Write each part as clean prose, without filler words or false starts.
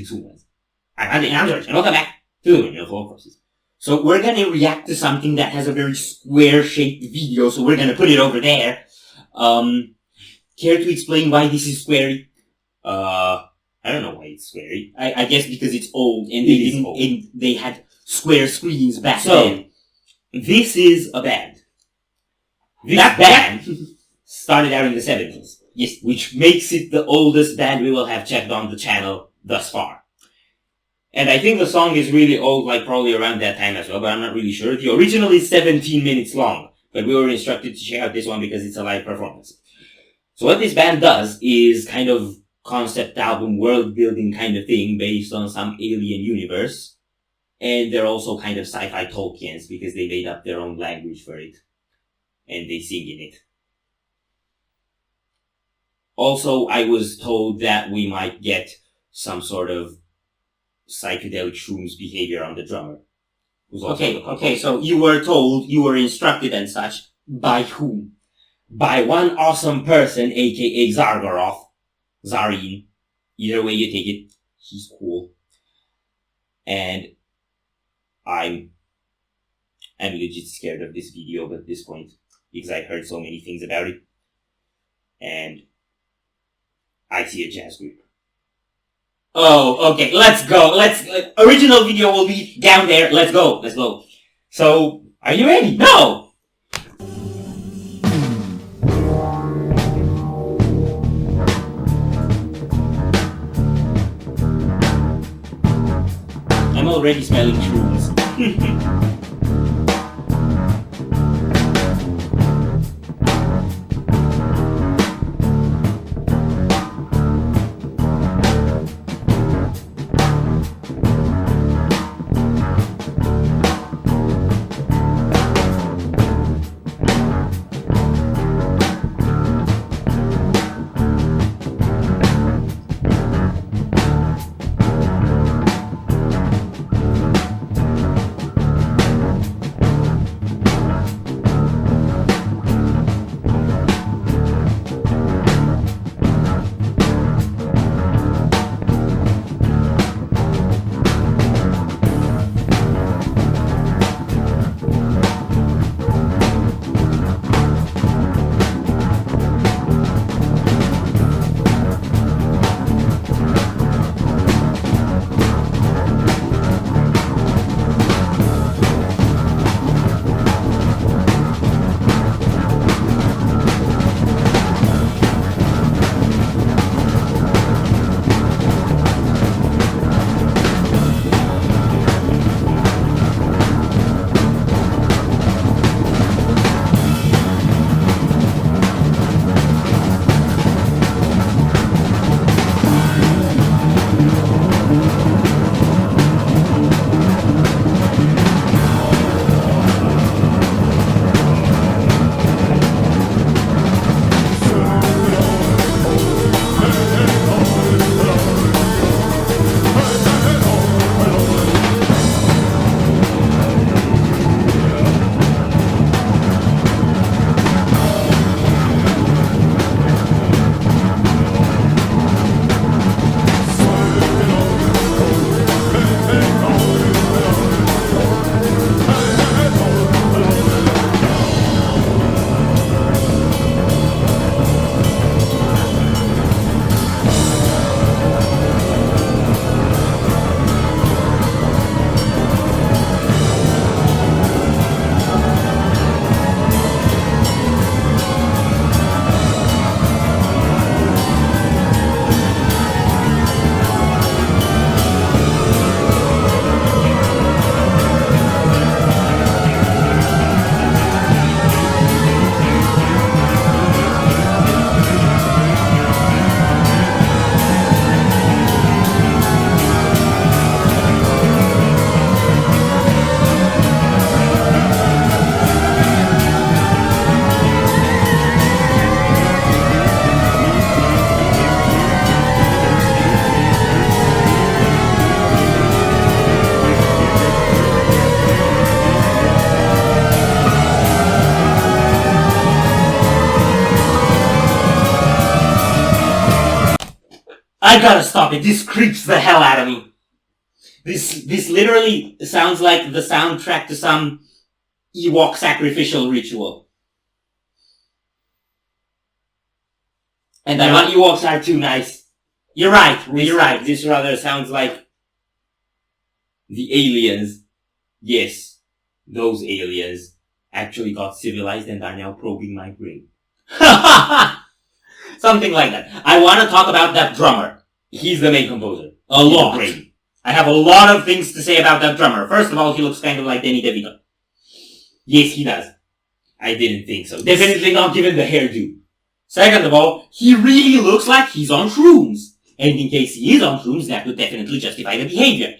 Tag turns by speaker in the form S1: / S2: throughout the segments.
S1: Greetings, humans. I'm George, and welcome back to the Windmill Full of Courses. So we're gonna react to something that has a very square-shaped video, so we're gonna put it over there. Care to explain why this is squarey? I don't know why it's squarey. I guess because it's old, and they had square screens back then. This is a band. That band started out in the 70s. Yes, which makes it the oldest band we will have checked on the channel thus far. And I think the song is really old, like probably around that time as well, but I'm not really sure. The original is 17 minutes long, but we were instructed to check out this one because it's a live performance. So what this band does is kind of concept album, world building kind of thing based on some alien universe. And they're also kind of sci-fi Tolkiens because they made up their own language for it. And they sing in it. Also, I was told that we might get some sort of psychedelic shrooms behavior on the drummer. Okay, so you were told, you were instructed and such. By whom? By one awesome person, aka Zargaroth. Zareen. Either way you take it, he's cool. And I'm legit scared of this video at this point, because I heard so many things about it. And I see a jazz group. Oh, okay, let's go. Original video will be down there. Let's go. So, are you ready? No! I'm already smelling shrooms. I gotta stop it. This creeps the hell out of me. This literally sounds like the soundtrack to some Ewok sacrificial ritual. And I want Ewoks are too nice. You're right. You're right. This rather sounds like the aliens. Yes, those aliens actually got civilized and are now probing my brain. Something like that. I want to talk about that drummer. He's the main composer. A lot. I have a lot of things to say about that drummer. First of all, he looks kind of like Danny DeVito. Yes, he does. I didn't think so. Definitely not given the hairdo. Second of all, he really looks like he's on shrooms. And in case he is on shrooms, that would definitely justify the behavior.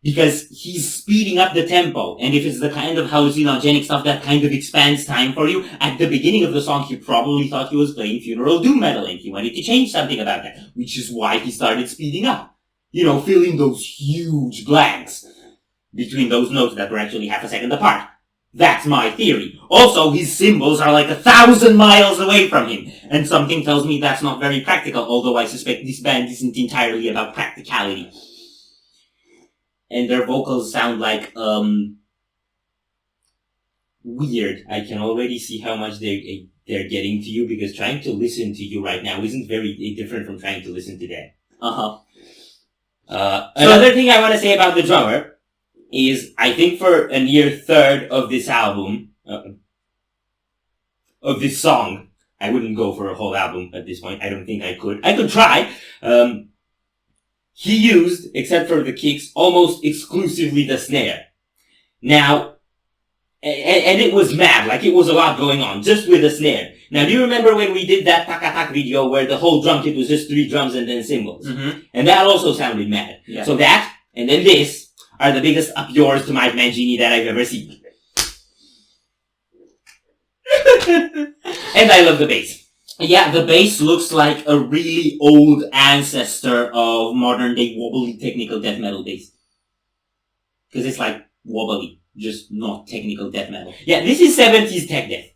S1: Because he's speeding up the tempo. And if it's the kind of hallucinogenic stuff that kind of expands time for you, at the beginning of the song he probably thought he was playing funeral doom metal and he wanted to change something about that. Which is why he started speeding up. You know, filling those huge blanks between those notes that were actually half a second apart. That's my theory. Also, his cymbals are like 1,000 miles away from him. And something tells me that's not very practical, although I suspect this band isn't entirely about practicality. And their vocals sound like, weird. I can already see how much they're getting to you, because trying to listen to you right now isn't very different from trying to listen to them. Another thing I want to say about the drummer is, I think for a near third of this album, of this song, I wouldn't go for a whole album at this point. I don't think I could. I could try. He used, except for the kicks, almost exclusively the snare. Now, and it was mad, like it was a lot going on, just with the snare. Now, do you remember when we did that Tak video where the whole drum kit was just 3 drums and then cymbals? Mm-hmm. And that also sounded mad. Yeah. So that, and then this, are the biggest up yours to Mike Mangini that I've ever seen. And I love the bass. Yeah, the bass looks like a really old ancestor of modern day wobbly technical death metal bass. Because it's like wobbly, just not technical death metal. Yeah, this is 70s tech death.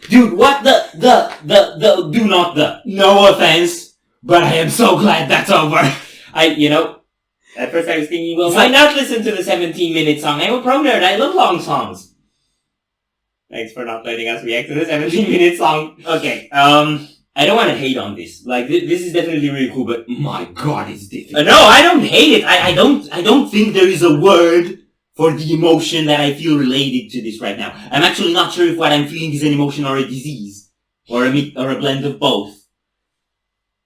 S1: Dude, what the, do not the. No offense, but I am so glad that's over. At first I was thinking, well, why not listen to the 17-minute song? I'm a pro nerd, I love long songs. Thanks for not letting us react to the 17-minute song. Okay, I don't want to hate on this. Like, this is definitely really cool, but my god, it's difficult. No, I don't hate it. I don't think there is a word for the emotion that I feel related to this right now. I'm actually not sure if what I'm feeling is an emotion or a disease. Or a blend of both.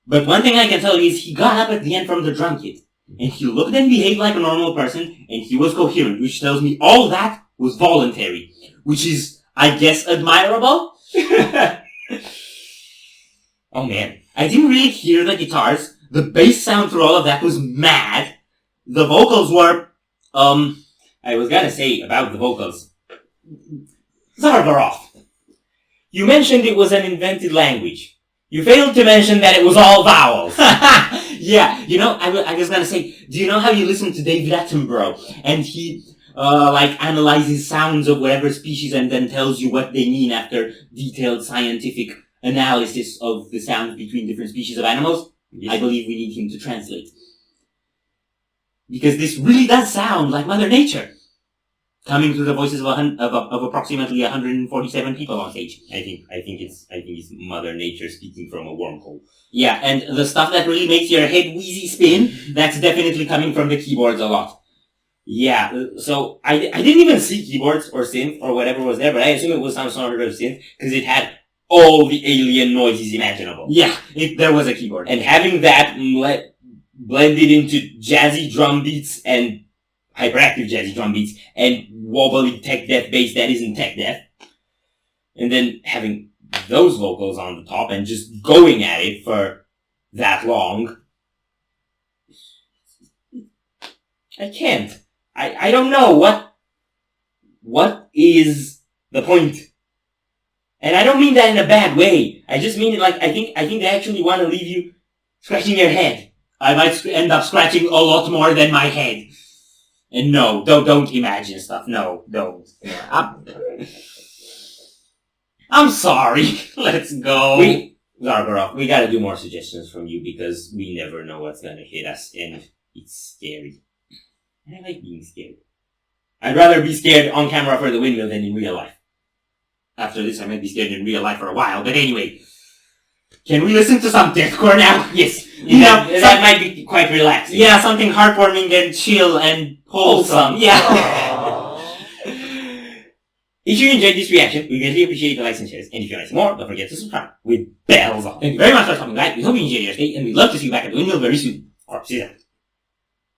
S1: But one thing I can tell you is he got up at the end from the drum kit. And he looked and behaved like a normal person, and he was coherent, which tells me all that was voluntary. Which is, I guess, admirable? Oh man. I didn't really hear the guitars. The bass sound through all of that was mad. The vocals were, I was gonna say about the vocals. Zargarov. You mentioned it was an invented language. You failed to mention that it was all vowels. Yeah, I was gonna say, do you know how you listen to David Attenborough and he, analyzes sounds of whatever species and then tells you what they mean after detailed scientific analysis of the sounds between different species of animals? Yes. I believe we need him to translate. Because this really does sound like Mother Nature. Coming through the voices of approximately 147 people on stage. I think it's Mother Nature speaking from a wormhole. Yeah, and the stuff that really makes your head wheezy spin, that's definitely coming from the keyboards a lot. Yeah, so I didn't even see keyboards or synth or whatever was there, but I assume it was some sort of synth because it had all the alien noises imaginable. Yeah, there was a keyboard. And having that blended into jazzy drum beats and hyperactive jazzy drum beats and wobbly tech death bass that isn't tech death. And then having those vocals on the top and just going at it for that long. I can't. I don't know what is the point. And I don't mean that in a bad way. I just mean I think they actually want to leave you scratching your head. I might end up scratching a lot more than my head. And no, don't imagine stuff. No, don't. I'm sorry. Let's go. Zargarov, we gotta do more suggestions from you because we never know what's gonna hit us and it's scary. And I like being scared. I'd rather be scared on camera for the Windmill than in real life. After this, I might be scared in real life for a while, but anyway. Can we listen to some deathcore now? Yes. That might be quite relaxing. Yeah, something heartwarming and chill and wholesome. Yeah. If you enjoyed this reaction, we greatly appreciate the likes and shares. And if you want to see more, don't forget to subscribe with bells on. Thank you very much for coming back. We hope you enjoyed your stay, and we'd love to see you back at the Windmill very soon. Or see you then.